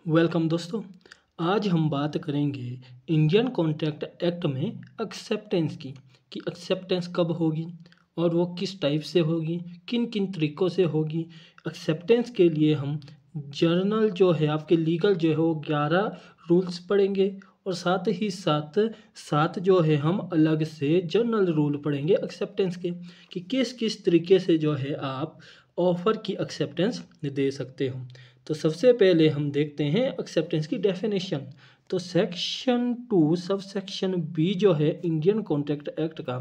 Welcome दोस्तों। आज हम बात करेंगे इंडियन कॉन्ट्रैक्ट एक्ट में एक्सेप्टेंस की कि एक्सेप्टेंस कब होगी और वो किस टाइप से होगी, किन किन तरीक़ों से होगी। एक्सेप्टेंस के लिए हम जर्नल जो है आपके लीगल जो है वो 11 रूल्स पढ़ेंगे और साथ ही साथ साथ जो है हम अलग से जर्नल रूल पढ़ेंगे एक्सेप्टेंस के कि किस किस तरीके से जो है आप ऑफ़र की एक्सेप्टेंस दे सकते हो। तो सबसे पहले हम देखते हैं एक्सेप्टेंस की डेफिनेशन। तो सेक्शन 2 सब सेक्शन बी जो है इंडियन कॉन्ट्रैक्ट एक्ट का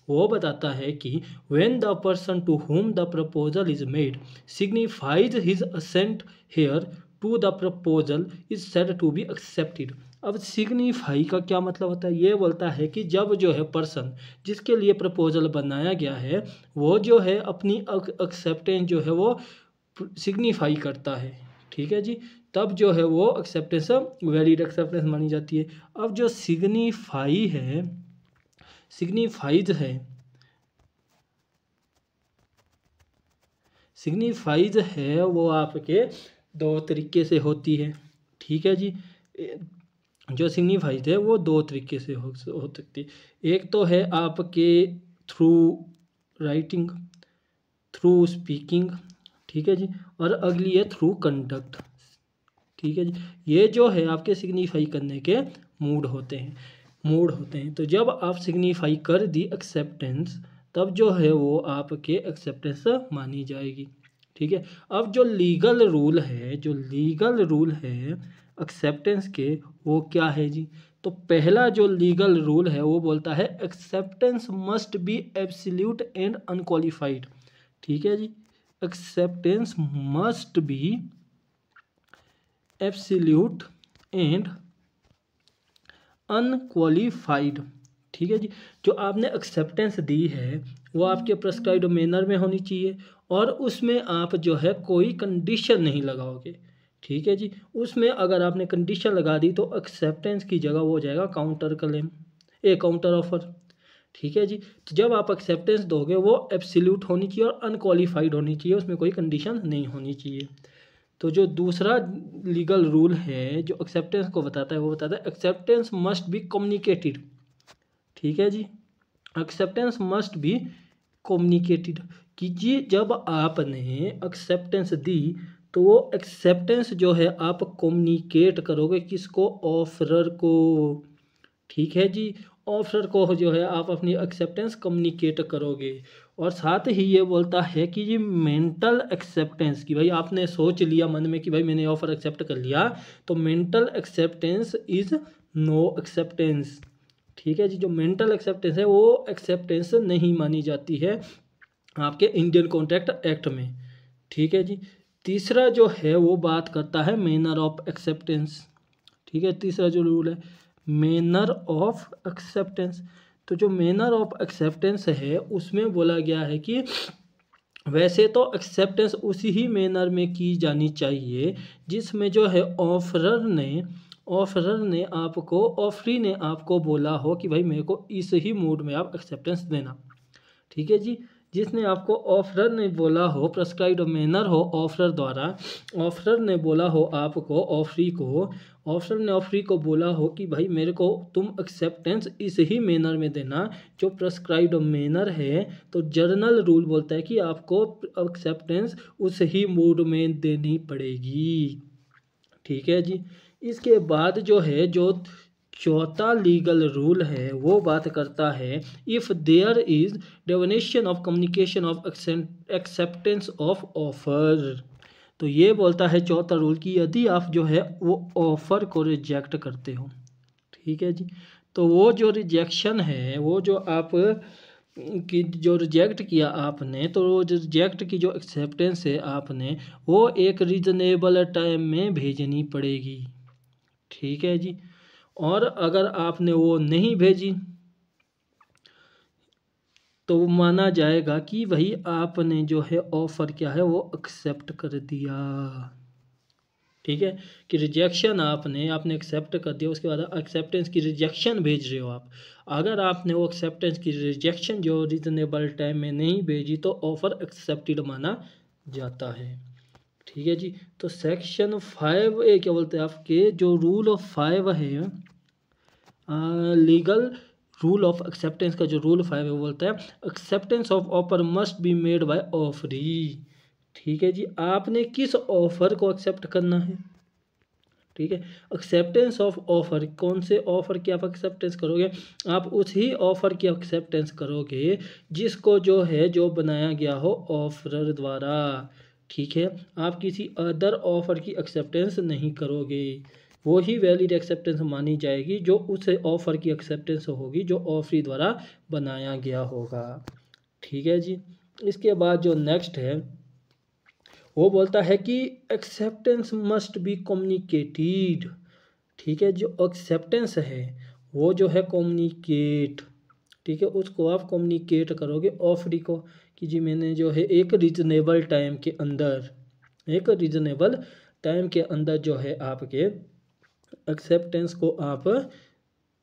वो बताता है कि when the person to whom the proposal is made signifies his assent hereto the proposal is said to be accepted. अब सिग्निफाई का क्या मतलब होता है? ये बोलता है कि जब जो है पर्सन जिसके लिए प्रपोजल बनाया गया है वो जो है अपनी एक्सेप्टेंस जो है वो सिग्निफाई करता है, ठीक है जी, तब जो है वो एक्सेप्टेंस वैलिड एक्सेप्टेंस मानी जाती है। अब जो सिग्निफाइज है वो आपके दो तरीके से होती है, ठीक है जी। जो सिग्निफाइज है वो दो तरीके से हो सकती है। एक तो है आपके थ्रू राइटिंग, थ्रू स्पीकिंग, ठीक है जी, और अगली है थ्रू कंडक्ट, ठीक है जी। ये जो है आपके सिग्निफाई करने के मूड होते हैं। तो जब आप सिग्निफाई कर दी एक्सेप्टेंस तब जो है वो आपके एक्सेप्टेंस मानी जाएगी, ठीक है। अब जो लीगल रूल है एक्सेप्टेंस के वो क्या है जी? तो पहला जो लीगल रूल है वो बोलता है acceptance must be absolute and unqualified, ठीक है जी। Acceptance must be absolute and unqualified, ठीक है जी। जो आपने एक्सेप्टेंस दी है वो आपके प्रेस्क्राइब्ड मैनर में होनी चाहिए और उसमें आप जो है कोई कंडीशन नहीं लगाओगे, ठीक है जी। उसमें अगर आपने कंडीशन लगा दी तो एक्सेप्टेंस की जगह वो हो जाएगा काउंटर क्लेम, काउंटर ऑफर, ठीक है जी। तो जब आप एक्सेप्टेंस दोगे वो एब्सोल्यूट होनी चाहिए और अनक्वालिफाइड होनी चाहिए, उसमें कोई कंडीशन नहीं होनी चाहिए। तो जो दूसरा लीगल रूल है जो एक्सेप्टेंस को बताता है वो बताता है एक्सेप्टेंस मस्ट बी कम्युनिकेटेड, ठीक है जी। एक्सेप्टेंस मस्ट बी कम्युनिकेटेड कीजिए। जब आपने एक्सेप्टेंस दी तो वो एक्सेप्टेंस जो है आप कम्युनिकेट करोगे किसको? ऑफरर को, ठीक है जी। ऑफर को जो है आप अपनी एक्सेप्टेंस कम्युनिकेट करोगे। और साथ ही ये बोलता है कि ये मेंटल एक्सेप्टेंस की भाई आपने सोच लिया मन में कि भाई मैंने ऑफर एक्सेप्ट कर लिया, तो mental acceptance is no acceptance, ठीक है जी। जो मेंटल एक्सेप्टेंस है वो एक्सेप्टेंस नहीं मानी जाती है आपके इंडियन कॉन्ट्रैक्ट एक्ट में, ठीक है जी। तीसरा जो है वो बात करता है मैनर ऑफ एक्सेप्टेंस, ठीक है। तीसरा जो रूल है मैनर ऑफ एक्सेप्टेंस। तो जो मैनर ऑफ एक्सेप्टेंस है उसमें बोला गया है कि वैसे तो एक्सेप्टेंस उसी ही मैनर में की जानी चाहिए जिसमें जो है ऑफरी ने आपको बोला हो कि भाई मेरे को इस ही मूड में आप एक्सेप्टेंस देना, ठीक है जी। जिसने आपको ऑफरर ने बोला हो, प्रेस्क्राइब्ड मैनर हो ऑफरर द्वारा, ऑफरर ने बोला हो आपको ऑफरर ने ऑफरी को बोला हो कि भाई मेरे को तुम एक्सेप्टेंस इस ही मैनर में देना जो प्रेस्क्राइब्ड मैनर है, तो जर्नल रूल बोलता है कि आपको एक्सेप्टेंस उस ही मूड में देनी पड़ेगी, ठीक है जी। इसके बाद जो है जो चौथा लीगल रूल है वो बात करता है if there is definition of communication of acceptance of offer. तो ये बोलता है चौथा रूल कि यदि आप जो है वो ऑफ़र को रिजेक्ट करते हो, ठीक है जी, तो वो जो रिजेक्शन है वो जो आप कि जो रिजेक्ट किया आपने, तो वो रिजेक्ट की जो एक्सेप्टेंस है आपने वो एक रीज़नेबल टाइम में भेजनी पड़ेगी, ठीक है जी। और अगर आपने वो नहीं भेजी तो माना जाएगा कि भाई आपने जो है ऑफ़र क्या है वो एक्सेप्ट कर दिया, ठीक है। कि रिजेक्शन आपने एक्सेप्ट कर दिया, उसके बाद एक्सेप्टेंस की रिजेक्शन भेज रहे हो आप। अगर आपने वो एक्सेप्टेंस की रिजेक्शन जो रीज़नेबल टाइम में नहीं भेजी तो ऑफ़र एक्सेप्टेड माना जाता है, ठीक है जी। तो सेक्शन 5A क्या बोलते हैं आपके जो रूल ऑफ 5 है, लीगल रूल ऑफ एक्सेप्टेंस का जो रूल 5 है वो बोलता है acceptance of offer must be made by offeree. ठीक है जी, आपने किस ऑफर को एक्सेप्ट करना है। ठीक है, एक्सेप्टेंस ऑफ ऑफर, कौन से ऑफर की आप एक्सेप्टेंस करोगे, आप उसी ऑफर की एक्सेप्टेंस करोगे जिसको जो है जो बनाया गया हो ऑफरर द्वारा। ठीक है, आप किसी अदर ऑफर की एक्सेप्टेंस नहीं करोगे, वो ही वैलिड एक्सेप्टेंस मानी जाएगी जो उस ऑफर की एक्सेप्टेंस होगी जो ऑफरी द्वारा बनाया गया होगा। ठीक है जी। इसके बाद जो नेक्स्ट है वो बोलता है कि एक्सेप्टेंस मस्ट बी कम्युनिकेटेड। ठीक है, जो एक्सेप्टेंस है वो जो है कम्युनिकेट, ठीक है, उसको आप कम्युनिकेट करोगे ऑफरी को कि जी मैंने जो है एक रीजनेबल टाइम के अंदर, एक रीजनेबल टाइम के अंदर जो है आपके एक्सेप्टेंस को आप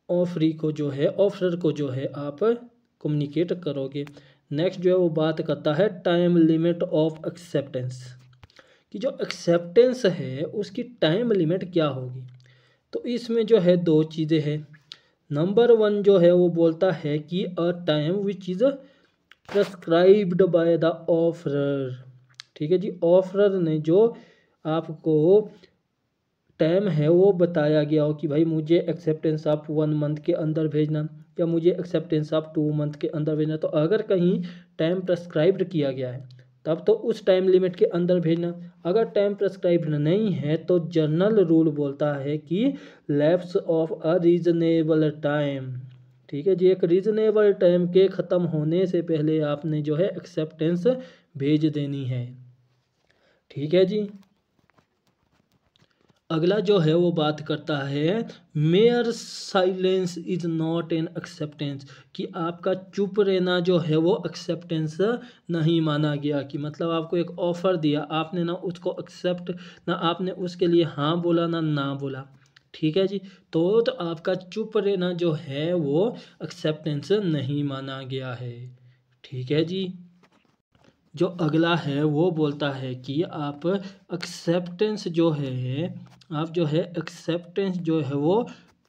ऑफरी को जो है ऑफर को जो है आप कम्युनिकेट करोगे। नेक्स्ट जो है वो बात करता है टाइम लिमिट ऑफ एक्सेप्टेंस, कि जो एक्सेप्टेंस है उसकी टाइम लिमिट क्या होगी। तो इसमें जो है दो चीज़ें हैं। नंबर 1 जो है वो बोलता है कि a time which is prescribed by the offeror. ठीक है जी, ऑफरर ने जो आपको टाइम है वो बताया गया हो कि भाई मुझे एक्सेप्टेंस आप 1 मंथ के अंदर भेजना या मुझे एक्सेप्टेंस आप 2 मंथ के अंदर भेजना। तो अगर कहीं टाइम प्रेस्क्राइब्ड किया गया है तब तो उस टाइम लिमिट के अंदर भेजना। अगर टाइम प्रेस्क्राइब्ड नहीं है तो जर्नल रूल बोलता है कि lapse of a reasonable time. ठीक है जी, एक रीजनेबल टाइम के ख़त्म होने से पहले आपने जो है एक्सेप्टेंस भेज देनी है। ठीक है जी। अगला जो है वो बात करता है mayor silence is not an acceptance, कि आपका चुप रहना जो है वो एक्सेप्टेंस नहीं माना गया। कि मतलब आपको एक ऑफ़र दिया, आपने ना उसको एक्सेप्ट, ना आपने उसके लिए हाँ बोला ना ना बोला। ठीक है जी, तो आपका चुप रहना जो है वो एक्सेप्टेंस नहीं माना गया है। ठीक है जी। जो अगला है वो बोलता है कि आप एक्सेप्टेंस जो है, आप जो है एक्सेप्टेंस जो है वो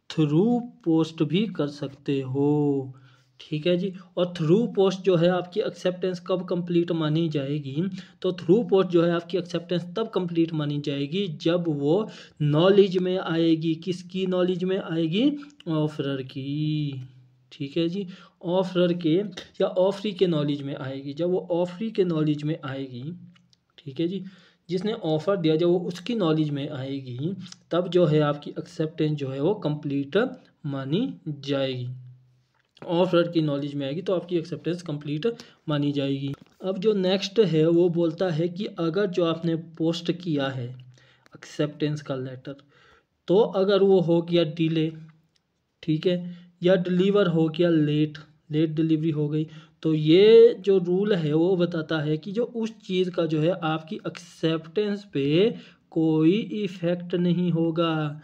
थ्रू पोस्ट भी कर सकते हो। ठीक है जी, और थ्रू पोस्ट जो है आपकी एक्सेप्टेंस कब कंप्लीट मानी जाएगी, तो थ्रू पोस्ट जो है आपकी एक्सेप्टेंस तब कंप्लीट मानी जाएगी जब वो नॉलेज में आएगी। किसकी नॉलेज में आएगी, ऑफरर की। ठीक है जी, ऑफरर के या ऑफरी के नॉलेज में आएगी। जब वो ऑफरी के नॉलेज में आएगी, ठीक है जी, जिसने ऑफ़र दिया जब वो उसकी नॉलेज में आएगी तब जो है आपकी एक्सेप्टेंस जो है वो कंप्लीट मानी जाएगी। ऑफर की नॉलेज में आएगी तो आपकी एक्सेप्टेंस कंप्लीट मानी जाएगी। अब जो नेक्स्ट है वो बोलता है कि अगर जो आपने पोस्ट किया है एक्सेप्टेंस का लेटर, तो अगर वो हो गया डिले, ठीक है, या डिलीवर हो गया लेट, लेट डिलीवरी हो गई, तो ये जो रूल है वो बताता है कि जो उस चीज़ का जो है आपकी एक्सेप्टेंस पे कोई इफ़ेक्ट नहीं होगा।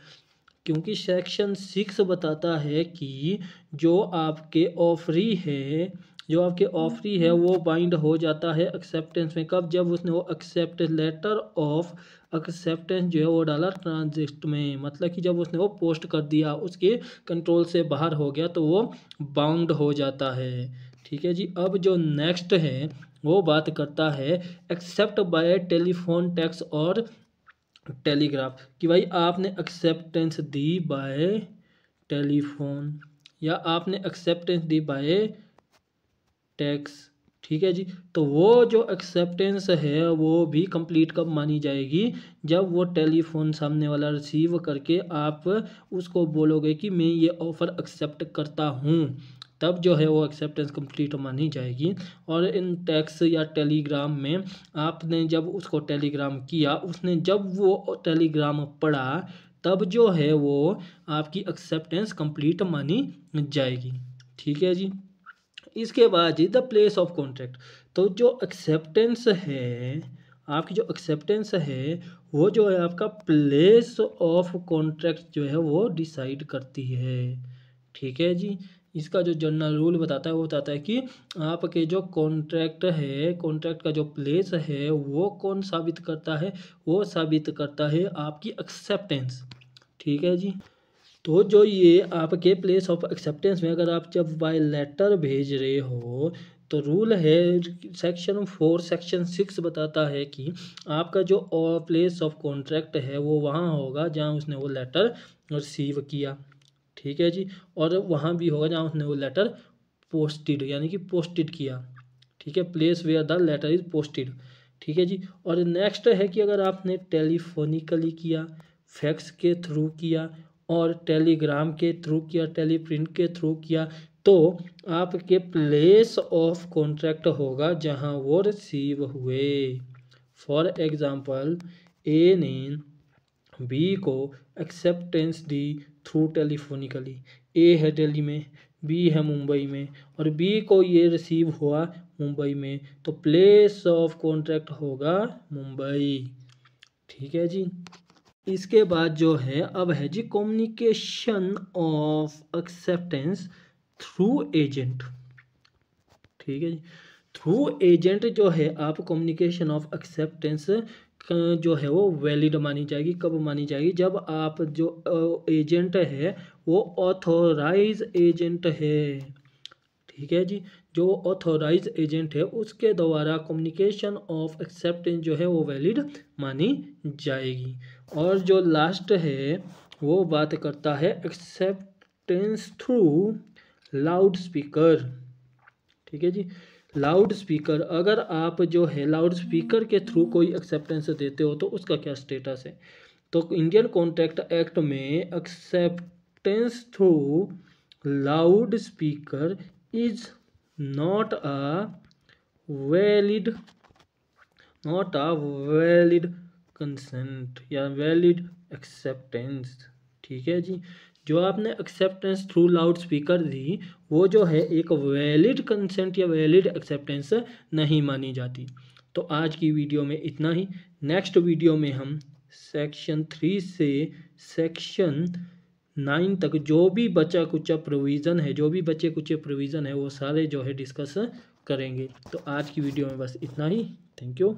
क्योंकि सेक्शन 6 बताता है कि जो आपके ऑफरी है, जो आपके ऑफरी है वो बाइंड हो जाता है एक्सेप्टेंस में। कब, जब उसने वो एक्सेप्ट लेटर ऑफ एक्सेप्टेंस जो है वो डाला ट्रांजिट में, मतलब कि जब उसने वो पोस्ट कर दिया, उसके कंट्रोल से बाहर हो गया तो वो बाउंड हो जाता है। ठीक है जी। अब जो नेक्स्ट है वो बात करता है एक्सेप्ट बाय टेलीफोन, टैक्स और टेलीग्राफ, कि भाई आपने एक्सेप्टेंस दी बाय टेलीफोन या आपने एक्सेप्टेंस दी बाय टैक्स। ठीक है जी, तो वो जो एक्सेप्टेंस है वो भी कंप्लीट कब मानी जाएगी, जब वो टेलीफोन सामने वाला रिसीव करके आप उसको बोलोगे कि मैं ये ऑफ़र एक्सेप्ट करता हूँ, तब जो है वो एक्सेप्टेंस कंप्लीट मानी जाएगी। और इन टैक्स या टेलीग्राम में आपने जब उसको टेलीग्राम किया, उसने जब वो टेलीग्राम पढ़ा, तब जो है वो आपकी एक्सेप्टेंस कंप्लीट मानी जाएगी। ठीक है जी। इसके बाद जी द प्लेस ऑफ कॉन्ट्रैक्ट, तो जो एक्सेप्टेंस है, आपकी जो एक्सेप्टेंस है वो जो है आपका प्लेस ऑफ कॉन्ट्रैक्ट जो है वो डिसाइड करती है। ठीक है जी, इसका जो जनरल रूल बताता है वो बताता है कि आपके जो कॉन्ट्रैक्ट है, कॉन्ट्रैक्ट का जो प्लेस है वो कौन साबित करता है, वो साबित करता है आपकी एक्सेप्टेंस। ठीक है जी। तो जो ये आपके प्लेस ऑफ एक्सेप्टेंस में अगर आप जब बाय लेटर भेज रहे हो तो रूल है सेक्शन 4 सेक्शन 6 बताता है कि आपका जो प्लेस ऑफ कॉन्ट्रैक्ट है वो वहाँ होगा जहाँ उसने वो लेटर रिसीव किया। ठीक है जी। और वहाँ भी होगा जहाँ उसने वो लेटर पोस्टेड यानी कि पोस्टेड किया। ठीक है, place where the letter is posted. ठीक है जी। और नेक्स्ट है कि अगर आपने टेलीफोनिकली किया, फैक्स के थ्रू किया और टेलीग्राम के थ्रू किया, टेलीप्रिंट के थ्रू किया, तो आपके प्लेस ऑफ कॉन्ट्रैक्ट होगा जहाँ वो रिसीव हुए। फॉर एग्जांपल, ए ने बी को एक्सेप्टेंस दी थ्रू टेलीफोनिकली। ए है दिल्ली में, बी है मुंबई में और बी को ये रिसीव हुआ मुंबई में, तो प्लेस ऑफ कॉन्ट्रैक्ट होगा मुंबई। ठीक है जी। इसके बाद जो है अब है जी communication of acceptance through agent. ठीक है जी। थ्रू एजेंट जो है आप कम्युनिकेशन ऑफ एक्सेप्टेंस जो है वो वैलिड मानी जाएगी। कब मानी जाएगी? जब आप जो एजेंट है वो ऑथोराइज एजेंट है। ठीक है जी। जो ऑथोराइज एजेंट है उसके द्वारा कम्युनिकेशन ऑफ एक्सेप्टेंस जो है वो वैलिड मानी जाएगी। और जो लास्ट है वो बात करता है एक्सेप्टेंस थ्रू लाउड स्पीकर। ठीक है जी। लाउड स्पीकर, अगर आप जो है लाउड स्पीकर के थ्रू कोई एक्सेप्टेंस देते हो तो उसका क्या स्टेटस है? तो इंडियन कॉन्ट्रैक्ट एक्ट में acceptance through loud speaker is not a valid consent या वैलिड एक्सेप्टेंस। ठीक है जी। जो आपने एक्सेप्टेंस थ्रू लाउड स्पीकर दी वो जो है एक वैलिड कंसेंट या वैलिड एक्सेप्टेंस नहीं मानी जाती। तो आज की वीडियो में इतना ही। नेक्स्ट वीडियो में हम सेक्शन 3 से सेक्शन 9 तक जो भी बचा कुचा प्रोविज़न है, जो भी बचे कुचे प्रोविज़न है वो सारे जो है डिस्कस करेंगे। तो आज की वीडियो में बस इतना ही। Thank you.